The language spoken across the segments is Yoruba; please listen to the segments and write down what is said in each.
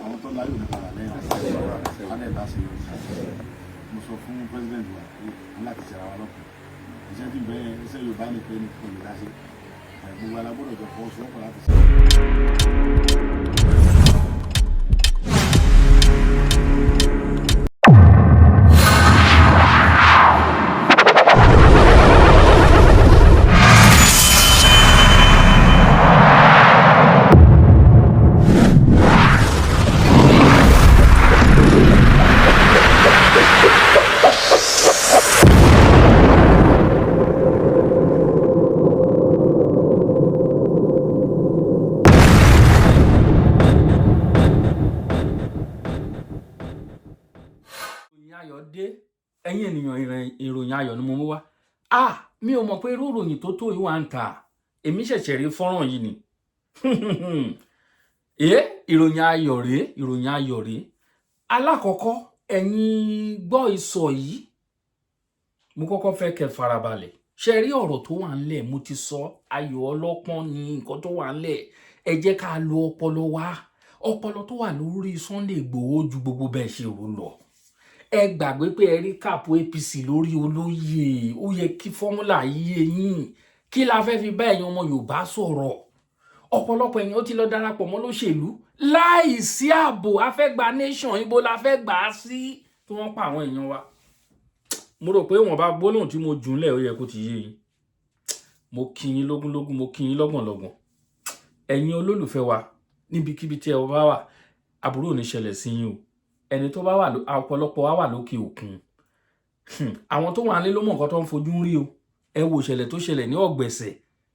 àwọn tó láyò ní padà lẹ́yìn adé láti yọ mo sọ fún president wa pé aláti ṣẹra wa lọ́kàn iṣẹ́ tí bẹ́ẹ̀ iṣẹ́ Yorùbá ní pé ní kò lè dáṣe gbogbo alágbọ́dọ̀ jọ fọwọ́ sọ́kọ̀ láti ṣe. Ẹ̀yin ènìyàn ìròyìn ayọ̀ ni mo mú wá. Mi ò mọ̀ pé irú ìròyìn tó tó ìwà ń ta. Èmi ṣẹ̀ṣẹ̀ rí fọ́nrán yìí ni. Ìròyìn ayọ̀ rèé. Alákọ̀ọ́kọ́ ẹ̀yin gbọ́ ìsọ̀ yìí. Mo kọ́kọ́ fẹ́ kẹ́ farabalẹ̀. Ṣé rí ọ̀rọ̀ tó wà ńlẹ̀ mo ti sọ ayọ̀ ọlọ́pọ́n ni nǹkan tó wà ńlẹ̀. Ẹ jẹ́ ká lo ọpọlọ wa. Ọpọlọ tó wà lórí Sunday Igboho ju gbogbo bẹ́ẹ̀ ṣe rò lọ. Ẹ gbàgbé pé ẹ rí káàpù APC lórí olóyè, ó yẹ kí fọ́múlà yé yín. Kí la fẹ́ fi bá ẹ̀yin ọmọ Yorùbá sọ̀rọ̀? Ọ̀pọ̀lọpọ̀ èèyàn ó ti lọ darapọ̀ mọ́ lóṣèlú láì sí ààbò. A fẹ́ gba nation, ibo la fẹ́ gbà á sí tí wọ́n pa àwọn èèyàn wa. Mo rò pé wọ́n bá gbólóhùn tí mo jù ńlẹ̀ ó yẹ kó ti yé yín. Mo kí yín lógúnlógún, mo kí yín lọ́gbọ̀nlọ́gbọ̀n. Ẹ̀yin olólùfẹ́ wa níbikíbi tí ẹ bá wà, àbúrò ò ní ṣẹlẹ̀ sí yín o. Ẹni tó bá wà ọ̀pọ̀lọpọ̀ wa wà lókè òkun. Àwọn tó wà nílé ló mọ̀ nǹkan tó ń fojú rí o. Ẹ wo ìṣẹ̀lẹ̀ tó ṣẹlẹ̀ ní Ọ̀gbẹ̀sẹ̀,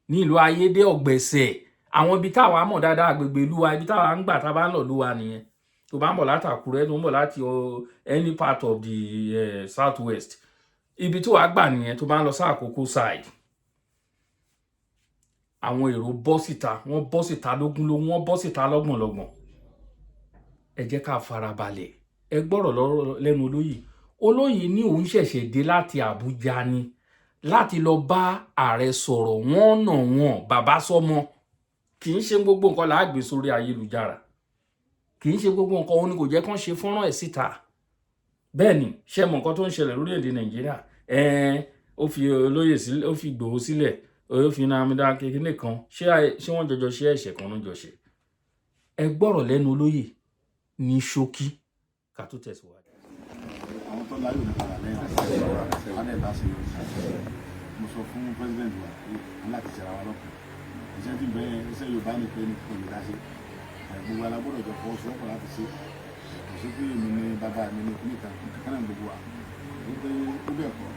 ní ìlú Ayédè Ọ̀gbẹ̀sẹ̀. Àwọn ibi táwa mọ̀ dáadáa agbègbè ìlú wa, ibi táwa ń gbà tá bá ń lọ ìlú wa nìyẹn. Tó bá ń bọ̀ láti Àkúrẹ́, tó ń bọ̀ láti any part of the southwest. Ibi tí wàá gbà nìyẹn tó bá ń lọ sí Àkókó side. Àwọn èrò bọ́ síta, wọ́n bọ́ síta lógúnlógún, wọ́n bọ́ síta lọ́gbọ̀nlọ́gbọ̀n. Ẹ jẹ́ ká farabalẹ̀. Ẹ gbọ́rọ̀ lẹ́nu olóyè ní òun ṣẹ̀ṣẹ̀ dé láti Àbújá ni láti lọ bá ààrẹ sọ̀rọ̀ wọ́n bàbá sọ́mọ. Kì í ṣe gbogbo nǹkan là á gbé sórí ayélujára, kì í ṣe gbogbo nǹkan òun ni kò jẹ́ kán ṣe fọ́nrán ẹ̀ síta. Bẹ́ẹ̀ ni ṣe mọ̀ nǹkan tó ń ṣẹlẹ̀ lórílẹ̀‐èdè Nàìjíríà. Ó fi olóyè sílẹ̀, ó fi Ìgbòho sílẹ̀, ó fi Nnamdi kékeré kan. Ṣé wọ́n jọjọ ṣe ẹ̀ṣẹ̀ kan ló jọ ṣe? Ẹ gbọ́rọ̀ lẹ́nu olóyè ní ṣókí ká tó tẹ̀síwájú. Àwọn tó láyò ní padà lẹ́yìn adé láti yọ mo sọ fún president wa pé aláti ṣẹra wa lọ́kàn iṣẹ́ tí bẹ́ẹ̀ iṣẹ́ Yorùbá ní pé ní kò lè dáṣe gbogbo alágbọ́dọ̀ jọ fọwọ́ sọ́kọ̀ láti ṣe kò sí pé èmi ní bàbá mi ní kíníkà kankan náà gbogbo wa wípé ó bẹ̀ kọ́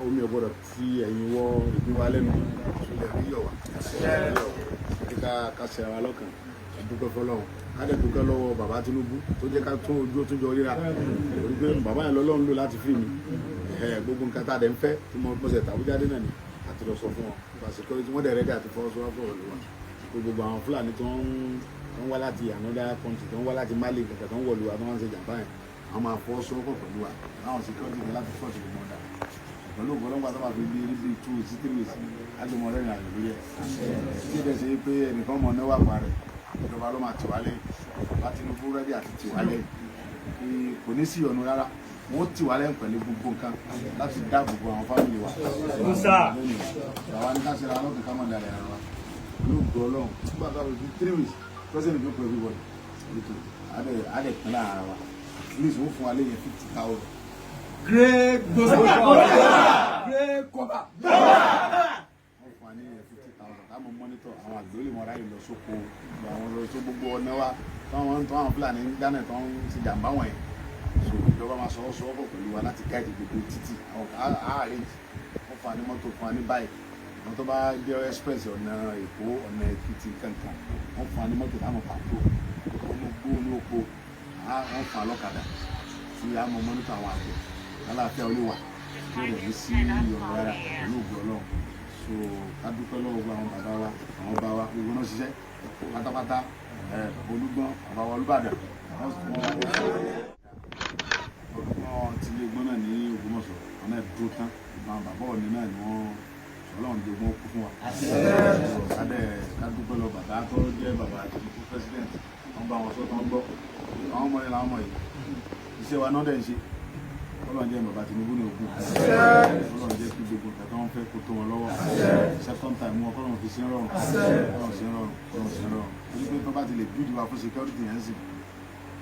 omi ọ̀gbọ́dọ̀ tí ẹ̀yin wọ́ ìgbín wa lẹ́nu ṣùgbọ́n rí yọ̀ wá ká ṣẹra wa lọ́kàn dúpẹ́ fọlọ́run káde dúpẹ́ lọ́wọ́ bàbá Tinubu tó jẹ́ ká tún ojú tó jọ ríra torí pé bàbá yẹn lọ́lọ́run lò láti fi mi gbogbo nǹkan tá a dẹ̀ ń fẹ́ tí mo ṣe tàbújáde náà ni àti lọ sọ fún wọn pàṣípò tí wọ́n dẹ̀ rẹ́dí àti fọwọ́sowọ́pọ̀ pẹ̀lú wọn gbogbo àwọn Fúlàní tó ń wá láti another country tó ń wá láti Mali kankan tó ń wọ̀lú wa tó máa ń ṣe jàmbá yẹn àwọn máa fọwọ́sowọ́pọ̀ pẹ̀lú wa láwọn security kan láti fọ́ọ̀tì lè mọ̀ dà pẹ̀lú ògbọ́lọ́gbà tó máa fi bí rí bíi 2 sí 3 weeks ágbèmọ̀ rẹ̀ rìn àjò lórí ẹ̀ tí ìbẹ̀ ṣe pé ẹnìkan mọ̀ náwó àpá rẹ̀ ìjọba ló máa tìwálẹ̀ láti Tinubu rẹ́dí àti tìwálẹ̀ kò ní sí ọ̀nà rárá wọ́n tìwálẹ̀ pẹ̀lú gbogbo nǹkan láti dáàbò bo àwọn fámìlì wa. àwa ní ká ṣe ra lọ́kàn ká mọ̀ dára ẹ̀rọ wa ló gbọ́ Ọlọ́run nígbà tó a fi 3 weeks president ló pẹ̀lú everybody ètò adẹ̀ pín láàárọ̀ wa at least wọ́n fún wa lẹ́yìn 50,000. Great gospel great cover. Wọ́n fún wa ní 50,000 ká mọ̀ mọ́nítọ̀ àwọn àgbélé mọ́ra yìí lọ sóko àwọn lọ sí gbogbo ọ̀nà wa táwọn Fúlàní ń dáná tó ń ṣe jàǹbá wọ̀nyí so ìjọba máa sọwọ́ sọwọ́ pẹ̀lú wa láti gáàdì gbogbo títì àwọn àárẹ̀ wọ́n fún wa ní mọ́tò fún wa ní báyìí àwọn tó bá jẹ́ express ọ̀nà Èkó ọ̀nà Èkìtì kankan wọ́n fún wa ní mọ́tò táwọn pàtó ọmọ gbó ní oko wọ́n fún wa lọ́kadà tí a mọ mọ́nítọ̀ àwọn àgbẹ̀ aláàfíà olúwa tí ó rẹ̀ ní sí ọ̀rọ̀ rárá pẹ̀lú ògbó Ọlọ́run so ká dúpẹ́ lọ́wọ́ gbogbo àwọn bàbá wa àwọn bá wa gbogbo náà ṣiṣẹ́ pátápátá Olúgbọ́n bàbá wa Olúbàdàn Olúgbọ́n ti lé gbọ́n náà ní Ògbómọ̀ṣọ́ wọn náà dúró tán àwọn bàbá òní náà ni wọ́n Ọlọ́run jogún kú fún wa ká dúpẹ́ lọ́wọ́ bàbá bàbá tó jẹ́ bàbá Tinubu president wọ́n bá wọn sọ tó ń gbọ́ àwọn ọmọ yẹn làwọn ọmọ yìí iṣẹ́ wa náà dẹ̀ ń ṣe Ọlọ́run jẹ́ bàbá Tinubu ní ogun Ọlọ́run jẹ́ kí gbogbo nǹkan tó ń fẹ́ kó tó wọn lọ́wọ́ second time wọn kọ́lọ́run fi sí rọrùn Ọlọ́run sí rọrùn Ọlọ́run sí rọrùn torí pé tó bá ti lè bíjù wa fún security yẹn sì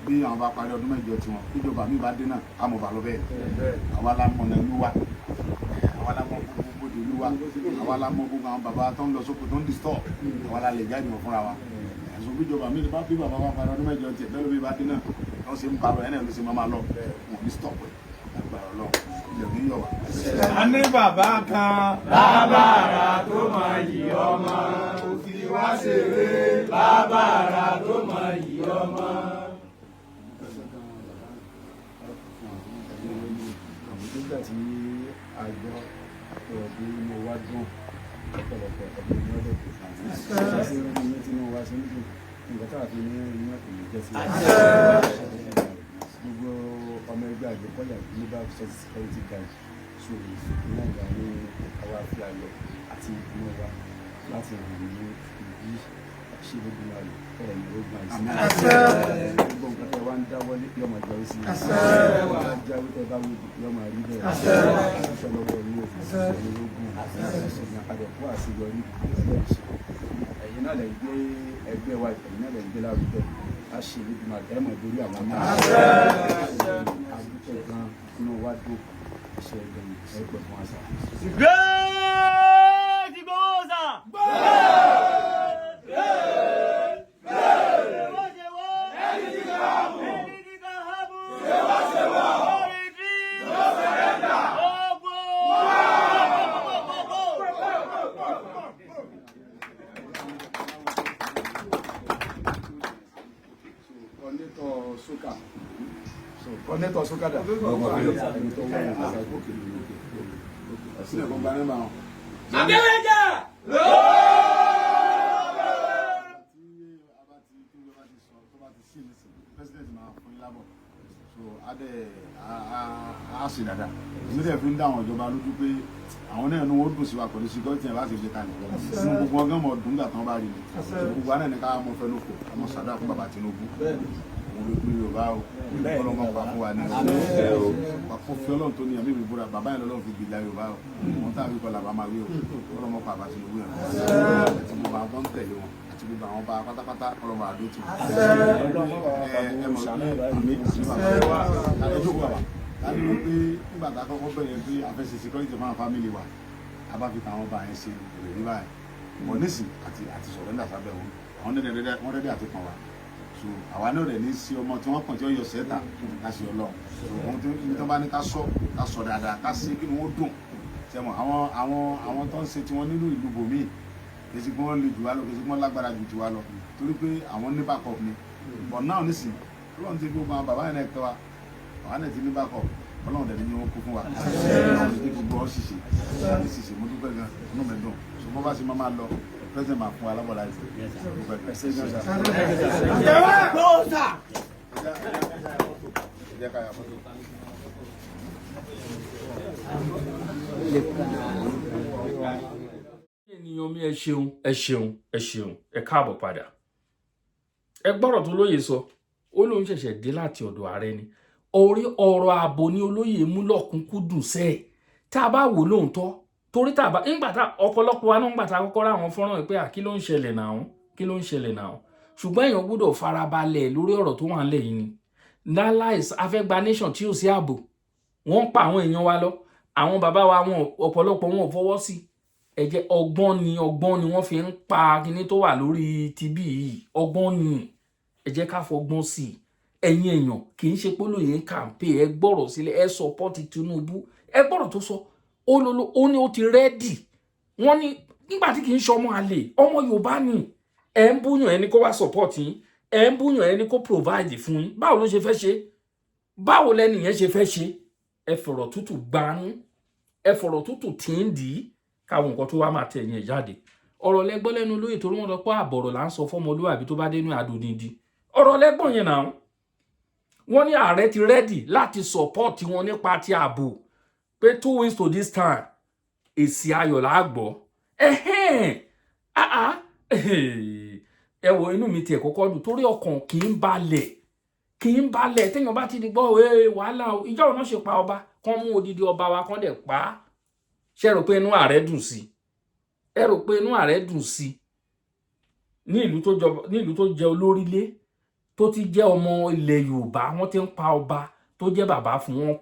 bí àwọn bá parí ọdún mẹ́jọ tiwọn bíjọba mi bá dé náà àmọ̀bà lọ bẹ́ẹ̀ àwa la mọ̀nà ìlú wa àwa la mọ̀ gbogbo ìlú wa àwa la mọ̀ gbogbo àwọn bàbá tó ń lọ sóko tó ń disturb àwa la lè jáde wọ̀ fúnra wa ẹ̀sùn bíjọba mi bá bí bàbá wa parí ọdún mẹ́jọ tiẹ̀ bẹ́ẹ̀ ló bí bá dé náà wọ́n ṣe ń pa lọ ẹ̀ náà ló ṣe máa lọ wọn ní stop ẹ̀ lágbára Ọlọ́run ilẹ̀ òní yọ̀ wá. a ní bàbá kan lábàárà tó máa yí ọmọ òfin wá ṣeré lábàárà tó máa yí ọmọ. nígbà tí àjọ ọ̀dọ́ inú wa dùn ọ̀pọ̀lọpọ̀ ọdún ní ọdún tó fà á sí ọdún ní tí wọ́n wá sí níbi nǹkan tá a fi ní iná kò ní jẹ́ sí gbogbo ọmọ ẹgbẹ́ àgbẹ̀kọ́yà global security guide so ìná ìgbà ní àwa fi ayọ̀ àti ìdùnnú wa láti rìn ní ìbí ṣe gbogbo náà ọ̀rọ̀ ní ogun àìsàn gbogbo nǹkan tẹ wá ń dáwọ́lé yọmọ ìjọrí sí jáwé tẹ bá wù yọmọ rí bẹ́ẹ̀ ṣiṣẹ́ lọ́wọ́ ní òfin ní ogun ṣẹ̀yìn àpàdẹ̀kọ́ àṣeyọrí ẹ̀yin náà lè gbé ẹgbẹ́ wa ẹ̀yin náà lè gbé lárugẹ a ṣe níbi máa dẹ́ mọ̀ lórí àwọn ọmọ àdúgbò gan inú wa dó ṣe ẹgbẹ́ fún àṣà. Kọ́nẹ́tọ̀ sókàdà. sílẹ̀ kó gba nẹ́ẹ̀mà wọn. Abẹ́rẹ́jà. a ṣe dáadáa èmi dẹ̀ fi ń dá àwọn ìjọba lójú pé àwọn náà ní wọ́n dùn sí wa pẹ̀lú security ẹ̀ láti fi kalẹ̀ nínú gbogbo ọgán mọ̀ ọdún gbà tán bá rí ni gbogbo àná ní ká mọ fẹ́ lóko àmọ́ sàdá fún bàbá Tinubu òun ló pín Yorùbá o ọlọ́mọ pa fún wa ní ọ̀pọ̀ fi Ọlọ́run tó ní ẹ̀mí mi búra bàbá yẹn lọ́lọ́run fi gbìlá Yorùbá o wọn táwọn ikọ̀ làbá máa wí o ọlọ́mọ pa bàbá Tinubu yẹn àti gbogbo àwọn tó ń tẹ̀lé wọn àti gbogbo àwọn bá pátápátá ọlọ́mọ àdó tì láti rí pé nígbà tá a kọ́kọ́ bẹ̀rẹ̀ pé àfẹsẹ̀ security máa family wa a bá fi tàwọn bá yẹn ṣe ìrèlè báyìí bọ̀ nísìn àti sọ̀rẹ́ndà sábẹ́ wọn àwọn wọ́n rẹ́dí àti kàn wá so àwa náà rẹ̀ ní sí ọmọ tí wọ́n kàn tí ó yọ sẹ́ta láti Ọlọ́run so ohun tí wọ́n bá ní ká sọ dáadáa ká sí kí ni wọ́n dùn sẹ́mọ̀ àwọn tó ń ṣe tiwọn nínú ìlú bòmíì kèsì pé wọ́n lè jù wá lọ kèsì pé wọ́n lágbára jù tiwa lọ torí pé àwọn ní backup ni but náà nísìn Ọlọ́run ti gbogbo àwọn bàbá yẹn náà kẹ́ wa àwọn náà ti ní backup Ọlọ́run dẹ̀ ní wọn kú fún wa Ọlọ́run ti gbogbo ọ ṣìṣe mo dúpẹ́ gan inú mi dùn ṣùgbọ́n bá ṣe máa lọ pẹ́sẹ̀ máa fún wa lábọ̀lá ìfẹ́ ènìyàn mi ẹ ṣeun ẹ ṣeun ẹ ṣeun ẹ káàbọ̀ padà ẹ gbọ́rọ̀ tó lóye sọ ó lóun ṣẹ̀ṣẹ̀ dé láti ọ̀dọ̀ ààrẹ ni orí ọ̀rọ̀ ààbò ní olóyè mú lọ́kùnkúndùn sẹ́ẹ̀ tá a bá wò lóòótọ́ torí tá a bá nígbà tá ọ̀pọ̀lọpọ̀ wa náà ń gbà tá a kọ́kọ́ rá àwọn fọ́nrán pé kí ló ń ṣẹlẹ̀ náà ṣùgbọ́n èèyàn gbọ́dọ̀ farabalẹ̀ lórí ọ̀rọ̀ tó wà ńlẹ̀ yìí ni nalais afẹ́gba nation tí ò sí ààbò wọ́n ń pa àwọn èèyàn wa lọ àwọn bàbá wa wọn ọ̀pọ̀lọpọ̀ wọn ò fọwọ́ sí ẹ̀jẹ̀ ọgbọ́n ni wọ́n fi ń pa kinní tó wà lórí tibí yìí ọgbọ́n ni ẹ jẹ́ ká fọgbọ́n sí i ẹ̀yin èèyàn kì í ṣe pé olóyè ń kàǹpé ẹ gbọ́rọ̀ sílẹ̀ ẹ sọpọ́tì Tinubu ẹ gbọ́rọ̀ tó sọ ó ní ó ti rẹ́dì wọ́n ní nígbà tí kì í ṣọmọ àlè ọmọ Yorùbá ni ẹ ń búyàn ẹni kó wá sọpọ́tì yín ẹ ń búyàn ẹni kó provide fún yín báwo ló ṣe fẹ́ ṣe báwo lẹ́nìyẹn ṣe fẹ́ ṣe ẹ fọ̀rọ̀ tútù gbanú ẹ fọ̀rọ̀ tútù tí ń dì í káwọn nǹkan tó wá máa tẹ̀yìn ẹ̀ jáde ọ̀rọ̀ lẹ́gbọ́n lẹ́nu olóyè torí wọ́n lọ pé àbọ̀rọ̀ là ń sọ fọ́mọlúwàbí tó bá dénú àdòdìdì ọ̀rọ̀ lẹ́gbọ́n yẹn náà wọ́n ní ààrẹ ti rẹ́dì láti sọ̀pọ́ọ̀tì wọn nípa ti ààbò pé 2 weeks to this time èsì ayọ̀ là á gbọ́ ẹ wo inú mi tiẹ̀ kọ́kọ́ dùn torí ọkàn kì í balẹ̀ téèyàn bá ti di gbọ́ wàhálà ìjọ òun náà ṣe pa ọba kán mú odidi ọba wa kán dẹ̀ pa á ṣe rò pé inú ààrẹ dùn sí ẹ rò pé inú ààrẹ dùn sí ní ìlú tó jẹ́ olórílé tó ti jẹ́ ọmọ ilẹ̀ Yorùbá wọ́n ti ń pa ọba tó jẹ́ bàbá fún wọn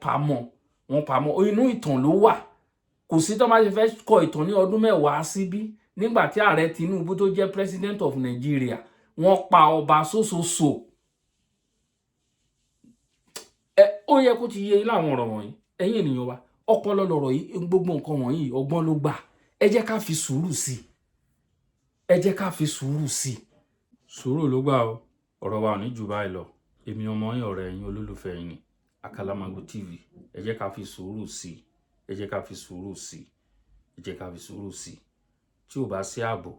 pa mọ́ inú ìtàn ló wà kò sí tó máa ṣe fẹ́ kọ ìtàn ní ọdún mẹ́wàá síbí nígbà tí ààrẹ Tinubu tó jẹ́ president of Nigeria wọ́n pa ọba sósòsò ó yẹ kó ti yé láwọn ọ̀rọ̀ wọ̀nyí ẹ̀yin ènìyàn wa ọpọlọ lọ̀rọ̀ yìí gbogbo nǹkan wọ̀nyí ọgbọ́n ló gbà ẹ jẹ́ ká fi sùúrù sí sùúrù ló gbà o ọ̀rọ̀ wa ò ní jù báyìí lọ èmi ọmọ yín ọ̀rẹ́ yín olólùfẹ́ yín ni Akalamago TV ẹ jẹ́ ká fi sùúrù sí tí ò bá sí ààbò